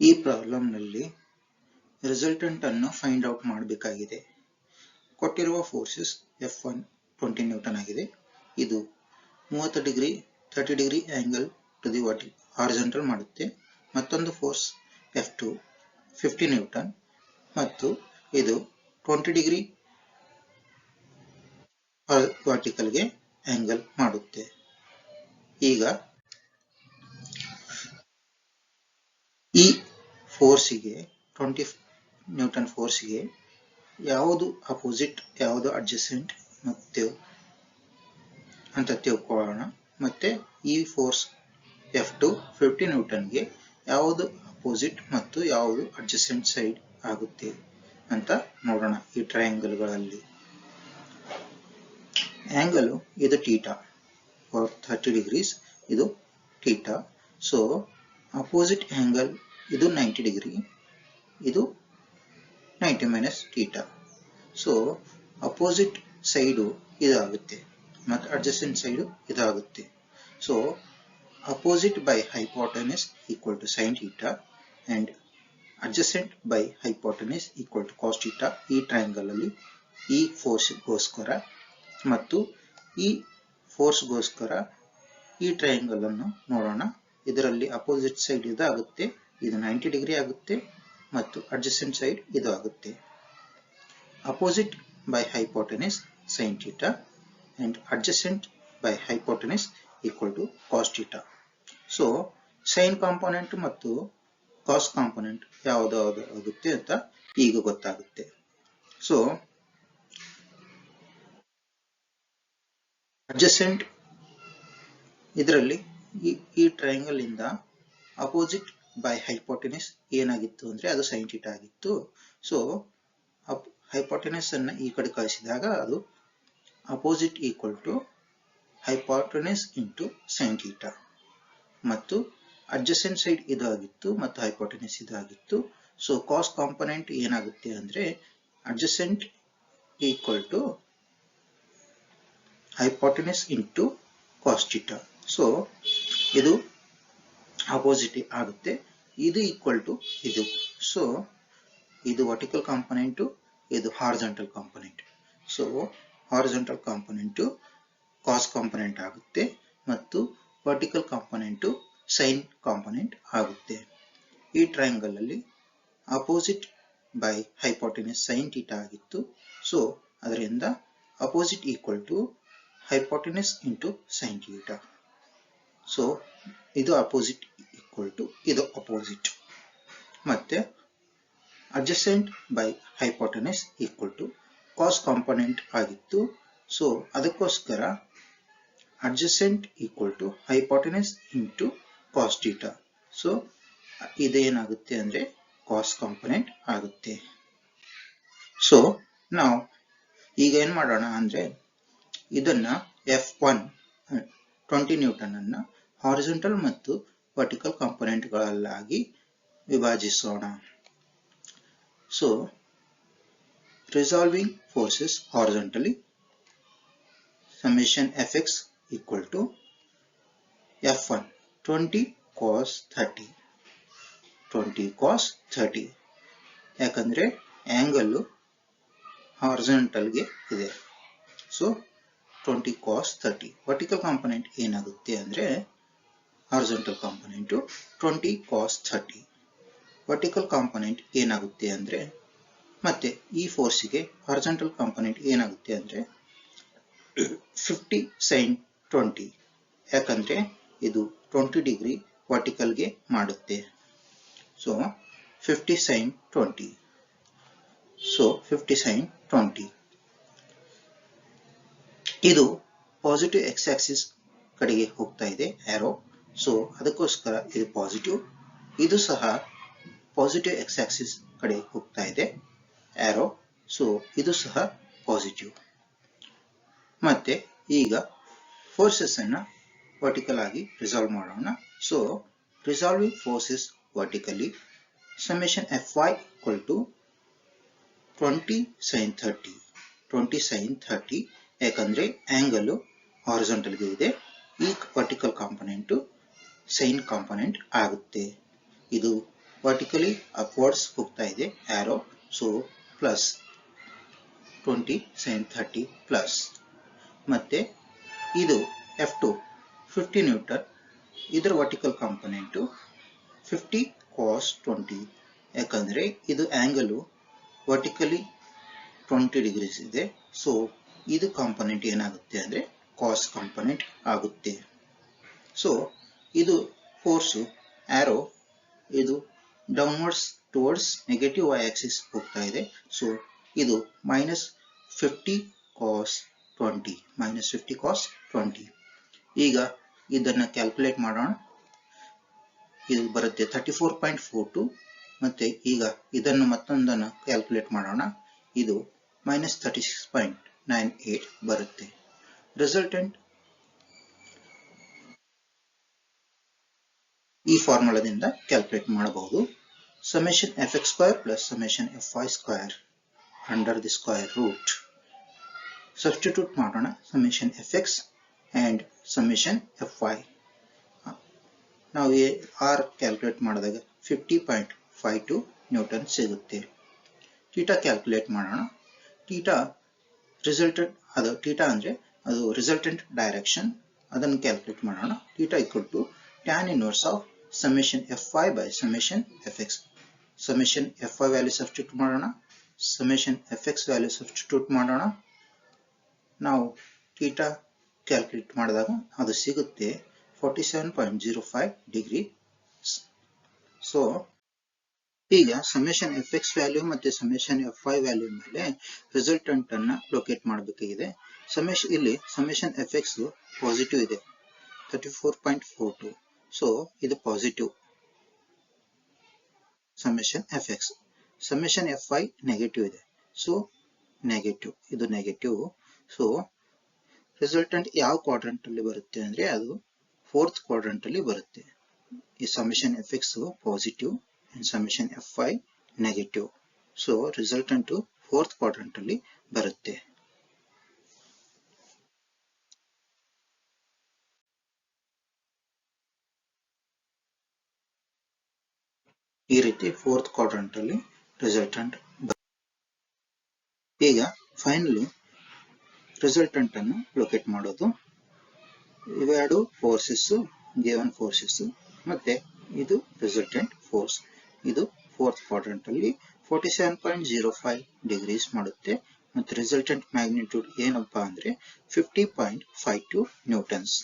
ಈ ಪ್ರಾಬ್ಲಮ್ನಲ್ಲಿ ರಿಸಲ್ಟೆಂಟ್ ಅನ್ನು ಫೈಂಡ್ ಔಟ್ ಮಾಡಬೇಕಾಗಿದೆ. ಕೊಟ್ಟಿರುವ ಫೋರ್ಸಸ್ F1 20 ನ್ಯೂಟನ್ ಆಗಿದೆ. ಇದು 30 degree 30 degree angle to the horizontal ಮಾಡುತ್ತೆ. ಮತ್ತೊಂದು ಫೋರ್ಸ್ F2 50 ನ್ಯೂಟನ್ ಮತ್ತು ಇದು 20 ಡಿಗ್ರಿ ವರ್ಟಿಕಲ್ ಗೆ ಆಂಗಲ್ ಮಾಡುತ್ತೆ. ಈಗ ಈ ಫೋರ್ಸಿಗೆ 20 ನ್ಯೂಟನ್ ಫೋರ್ಸ್ಗೆ ಯಾವುದು ಅಪೋಸಿಟ್ ಯಾವುದು ಅಡ್ಜಸೆಂಟ್ ಅಂತ ತಿಳ್ಕೊಳ್ಳೋಣ. ಮತ್ತೆ ಈ ಫೋರ್ಸ್ F2 50 ನ್ಯೂಟನ್ಗೆ ಯಾವುದು ಅಪೋಸಿಟ್ ಮತ್ತು ಯಾವುದು ಅಡ್ಜಸೆಂಟ್ ಸೈಡ್ ಆಗುತ್ತೆ ಅಂತ ನೋಡೋಣ. ಈ ಟ್ರಯಾಂಗಲ್ಗಳಲ್ಲಿ ಆಂಗಲ್ ಇದು ಥೀಟಾ ಫಾರ್ 30 ಡಿಗ್ರೀಸ್, ಇದು ಥೀಟಾ. ಸೊ ಅಪೋಸಿಟ್ ಆಂಗಲ್ ಇದು 90 ಡಿಗ್ರಿ, ಇದು 90 minus theta. So opposite side ಇದಾಗುತ್ತೆ ಮತ್ತು ಅಡ್ಜಸೆಂಟ್ ಸೈಡು ಇದಾಗುತ್ತೆ. So opposite by hypotenuse equal to sine theta and adjacent by hypotenuse equal to cos theta. ಈ triangle ಅಲ್ಲಿ ಈ ಫೋರ್ಸ್ಗೋಸ್ಕರ ಮತ್ತು ಈ ಫೋರ್ಸ್ಗೋಸ್ಕರ ಈ ಟ್ರಯಾಂಗಲ್ ಅನ್ನು ನೋಡೋಣ. ಇದರಲ್ಲಿ ಅಪೋಸಿಟ್ ಸೈಡ್ ಇದಾಗುತ್ತೆ, ಇದು 90 ಡಿಗ್ರಿ ಆಗುತ್ತೆ ಮತ್ತು ಅಡ್ಜಸೆಂಟ್ ಸೈಡ್ ಇದು ಆಗುತ್ತೆ. Opposite by hypotenuse sine theta and adjacent by hypotenuse equal to cos theta. So sine component ಮತ್ತು ಕಾಸ್ ಕಾಂಪೋನೆಂಟ್ ಯಾವುದು ಆಗುತ್ತೆ ಅಂತ ಈಗ ಗೊತ್ತಾಗುತ್ತೆ. ಸೊ ಅಡ್ಜಸೆಂಟ್ ಇದರಲ್ಲಿ ಈ ಟ್ರಯಾಂಗಲ್ ಇಂದ ಅಪೋಸಿಟ್ ಬೈ ಹೈಪೋಟೆನಸ್ ಏನಾಗಿತ್ತು ಅಂದ್ರೆ ಅದು ಸೈನ್ ಥೀಟಾ ಆಗಿತ್ತು. ಸೊ ಹೈಪೋಟೆನಸ್ ಅನ್ನ ಈ ಕಡೆ ಕಳಿಸಿದಾಗ ಅದು opposite equal to hypotenuse into sine theta ಮತ್ತು ಅಡ್ಜಸೆಂಟ್ ಸೈಡ್ ಇದು ಆಗಿತ್ತು ಮತ್ತು ಹೈಪೋಟೆನಸ್ ಇದು ಆಗಿತ್ತು. ಸೊ ಕಾಸ್ ಕಾಂಪೋನೆಂಟ್ ಏನಾಗುತ್ತೆ ಅಂದ್ರೆ adjacent equal to hypotenuse into cos theta. So ಇದು ಅಪೋಸಿಟ್ ಆಗುತ್ತೆ, ಇದು ಈಕ್ವಲ್ ಟು ಇದು. ಸೊ ಇದು ವರ್ಟಿಕಲ್ ಕಾಂಪೊನೆಂಟ್, ಇದು horizontal component. So horizontal component cos component ಆಗುತ್ತೆ ಮತ್ತು ವರ್ಟಿಕಲ್ ಕಾಂಪೊನೆಂಟ್ ಸೈನ್ ಕಾಂಪೊನೆಂಟ್ ಆಗುತ್ತೆ. ಈ ಟ್ರಯಾಂಗಲ್ ಅಲ್ಲಿ opposite by hypotenuse sine theta ಆಗಿತ್ತು. ಸೊ ಅದರಿಂದ opposite equal to hypotenuse into sine theta. So ಇದು ಅಪೋಸಿಟ್ ಈಕ್ವಲ್ ಟು ಇದು ಅಪೋಸಿಟ್. ಮತ್ತೆ adjacent by hypotenuse equal to cos component ಆಗಿತ್ತು. ಸೊ ಅದಕ್ಕೋಸ್ಕರ adjacent equal to hypotenuse into cos theta. So ಇದೇನಾಗುತ್ತೆ ಅಂದ್ರೆ cos component ಆಗುತ್ತೆ. So ನಾವು ಈಗ ಏನ್ ಮಾಡೋಣ ಅಂದ್ರೆ ಇದನ್ನ F1 20 ನ್ಯೂಟನ್ ಅನ್ನ ಹಾರಿಜಾಂಟಲ್ ಮತ್ತು ವರ್ಟಿಕಲ್ ಕಾಂಪೊನೆಂಟ್ ಗಳಲ್ಲಾಗಿ ವಿಭಜಿಸೋಣ. So resolving forces horizontally summation Fx equal to F1 20 cos 30 20 cos 30 ಯಾಕಂದ್ರೆ ಆಂಗಲ್ ಹಾರಿಜಾಂಟಲ್ ಗೆ ಇದೆ. ಸೊ 20 cos 30 ವರ್ಟಿಕಲ್ ಕಾಂಪೊನೆಂಟ್ ಏನಾಗುತ್ತೆ ಅಂದ್ರೆ horizontal component 20 cos 30. Vertical component ಏನಾಗುತ್ತೆ ಅಂದ್ರೆ ಮತ್ತೆ ಈ ಫೋರ್ಸ್ಗೆ ಹಾರಿಜಾಂಟಲ್ ಕಾಂಪೊನೆಂಟ್ ಏನಾಗುತ್ತೆ ಅಂದ್ರೆ 50 sin 20 ಯಾಕಂದ್ರೆ ಇದು 20 ಡಿಗ್ರಿ ವರ್ಟಿಕಲ್ ಗೆ ಮಾಡುತ್ತೆ. So 50 sin 20. ಸೊ 50 sin 20 ಇದು ಪಾಸಿಟಿವ್ ಎಕ್ಸ್ ಆಕ್ಸಿಸ್ ಕಡೆಗೆ ಹೋಗ್ತಾ ಇದೆ ಆರೋ. ಸೊ ಅದಕ್ಕೋಸ್ಕರ ಇದು ಪಾಸಿಟಿವ್, ಇದು ಸಹ ಪಾಸಿಟಿವ್ ಎಕ್ಸ್ ಆಕ್ಸಿಸ್ ಕಡೆ ಹೋಗ್ತಾ ಇದೆ ಆರೋ. ಸೊ ಇದು ಸಹ ಪಾಸಿಟಿವ್. ಮತ್ತೆ ಈಗ ಫೋರ್ಸಸ್ ಅನ್ನ ವರ್ಟಿಕಲ್ ಆಗಿ ರಿಸಾಲ್ವ್ ಮಾಡೋಣ. So resolving forces vertically summation Fy equal to 20 sin 30 20 sin 30 ಯಾಕಂದ್ರೆ ಆಂಗಲ್ ಹಾರಿಜಾಂಟಲ್ ಗೆ ಇದೆ. ಈ ವರ್ಟಿಕಲ್ ಕಾಂಪೊನೆಂಟ್ ಸೈನ್ ಕಾಂಪೊನೆಂಟ್ ಆಗುತ್ತೆ. ಇದು ವರ್ಟಿಕಲಿ ಅಪ್ವರ್ಡ್ಸ್ ಹೋಗ್ತಾ ಇದೆ ಆರೋ, ಸೊ ಪ್ಲಸ್ 20 sin 30 ಪ್ಲಸ್. ಮತ್ತೆ ಇದು F2 50 ನ್ಯೂಟನ್, ಇದರ ವರ್ಟಿಕಲ್ ಕಾಂಪೊನೆಂಟು 50 cos 20, ಯಾಕಂದ್ರೆ ಇದು ಆಂಗಲ್ ವರ್ಟಿಕಲಿ 20 ಡಿಗ್ರೀಸ್ ಇದೆ. ಸೊ ಇದು ಕಾಂಪೊನೆಂಟ್ ಏನಾಗುತ್ತೆ ಅಂದ್ರೆ ಕಾಸ್ ಕಾಂಪೊನೆಂಟ್ ಆಗುತ್ತೆ. ಸೊ ಇದು ಫೋರ್ಸು ಆರೋ ಇದು downwards towards negative y Axis ಹೋಗ್ತಾ ಇದೆ. ಸೊ ಇದು -50 cos 20, -50 cos 20. ಈಗ ಇದನ್ನ ಕ್ಯಾಲ್ಕುಲೇಟ್ ಮಾಡೋಣ. ಇದು ಬರುತ್ತೆ 34.42. ಮತ್ತೆ ಈಗ ಇದನ್ನು ಮತ್ತೊಂದನ್ನು ಕ್ಯಾಲ್ಕುಲೇಟ್ ಮಾಡೋಣ. ಇದು -36.98 ಬರುತ್ತೆ. ರಿಸಲ್ಟೆಂಟ್ ಈ ಫಾರ್ಮುಲಾದಿಂದ ಕ್ಯಾಲ್ಕುಲೇಟ್ ಮಾಡಬಹುದು. summation fx square plus summation fy square under the square root. Substitute ಮಾಡೋಣ. summation fx and summation fy. ನಾವು r ಕ್ಯಾಲ್ಕುಲೇಟ್ ಮಾಡಿದಾಗ 50.52 ನ್ಯೂಟನ್ ಸಿಗುತ್ತೆ. ಥೀಟಾ ಕ್ಯಾಲ್ಕುಲೇಟ್ ಮಾಡೋಣ. ಥೀಟಾ ರಿಸಲ್ಟೆಂಟ್, ಅದು ಥೀಟಾ ಅಂದ್ರೆ ಅದು ರಿಸಲ್ಟೆಂಟ್ ಡೈರೆಕ್ಷನ್, ಅದನ್ನು ಕ್ಯಾಲ್ಕುಲೇಟ್ ಮಾಡೋಣ. Theta equal to tan inverse of summation fy by summation fx. summation fy value substitute ಮಾಡೋಣ, summation fx ವ್ಯಾಲ್ಯೂ ಸಬ್ಸ್ಟಿಟ್ಯೂಟ್ ಮಾಡೋಣ. ನಾವು ಥೀಟಾ ಕ್ಯಾಲ್ಕುಲೇಟ್ ಮಾಡಿದಾಗ ಅದು ಸಿಗುತ್ತೆ 47.05 ಡಿಗ್ರಿ. ಸೊ ಈಗ summation fx ವ್ಯಾಲ್ಯೂ ಮತ್ತೆ summation fy ವ್ಯಾಲ್ಯೂ ಮೇಲೆ ರಿಸಲ್ಟೆಂಟ್ ಅನ್ನ ಲೊಕೇಟ್ ಮಾಡಬೇಕಾಗಿದೆ. ಇಲ್ಲಿ summation fx ಪಾಸಿಟಿವ್ ಇದೆ 34.42. ಸೊ ಇದು positive summation fx. summation fy negative ಇದೆ, ಸೊ ನೆಗೆಟಿವ್, ಇದು ನೆಗೆಟಿವ್. ಸೊ ರಿಸಲ್ಟೆಂಟ್ ಯಾವ ಕ್ವಾಡ್ರಂಟ್ ಅಲ್ಲಿ ಬರುತ್ತೆ ಅಂದ್ರೆ ಅದು ಫೋರ್ತ್ ಕ್ವಾಡ್ರಂಟ್ ಅಲ್ಲಿ ಬರುತ್ತೆ. ಈ summation fx positive and summation fy negative. So resultant fourth quadrant ಅಲ್ಲಿ ಬರುತ್ತೆ. ಈ ರೀತಿ ಫೋರ್ತ್ ಕ್ವಾಡ್ರಂಟ್ ಅಲ್ಲಿ ರಿಸಲ್ಟೆಂಟ್. ಈಗ ಫೈನಲಿ ರಿಸಲ್ಟೆಂಟ್ ಅನ್ನು ಲೊಕೇಟ್ ಮಾಡೋದು. ಇವೆರಡು ಫೋರ್ಸಸ್, ಗಿವನ್ ಫೋರ್ಸಸ್, ಮತ್ತೆ ಇದು ರಿಸಲ್ಟೆಂಟ್ ಫೋರ್ಸ್. ಇದು ಫೋರ್ತ್ ಕ್ವಾಡ್ರಂಟ್ ಅಲ್ಲಿ 47.05 ಡಿಗ್ರೀಸ್ ಮಾಡುತ್ತೆ. ಮತ್ತೆ ರಿಸಲ್ಟೆಂಟ್ ಮ್ಯಾಗ್ನಿಟ್ಯೂಡ್ ಏನಪ್ಪಾ ಅಂದ್ರೆ 50.52 ನ್ಯೂಟನ್ಸ್.